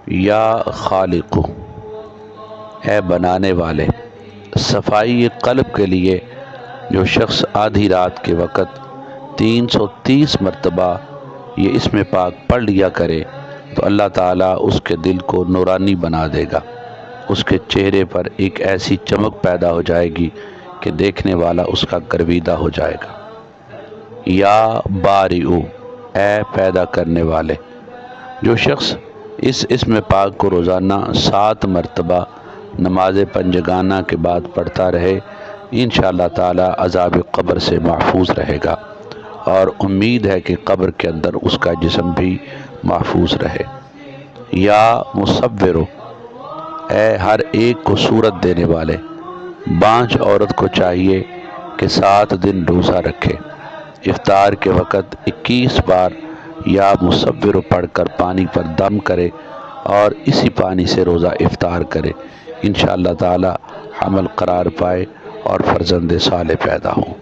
یا خالق، اے بنانے والے، صفائی قلب کے لیے جو شخص آدھی رات کے وقت 330 مرتبہ یہ اسم پاک پڑھ لیا کرے تو اللہ تعالیٰ اس کے دل کو نورانی بنا دے گا، اس کے چہرے پر ایک ایسی چمک پیدا ہو جائے گی کہ دیکھنے والا اس کا گرویدہ ہو جائے گا۔ یا بارئ، اے پیدا کرنے والے، جو شخص اس اسم پاک کو روزانہ 7 مرتبہ نماز پنجگانہ کے بعد پڑھتا رہے، انشاءاللہ تعالی عذاب قبر سے محفوظ رہے گا، اور امید ہے کہ قبر کے اندر اس کا جسم بھی محفوظ رہے۔ یا مصور، اے ہر ایک کو صورت دینے والے، بانجھ عورت کو چاہیے کہ 7 دن روزہ رکھے، افطار کے وقت 21 بار یا مصور پڑھ کر پانی پر دم کرے اور اسی پانی سے روزہ افطار کرے، انشاءاللہ تعالی حمل قرار پائے اور فرزند صالح پیدا ہوں۔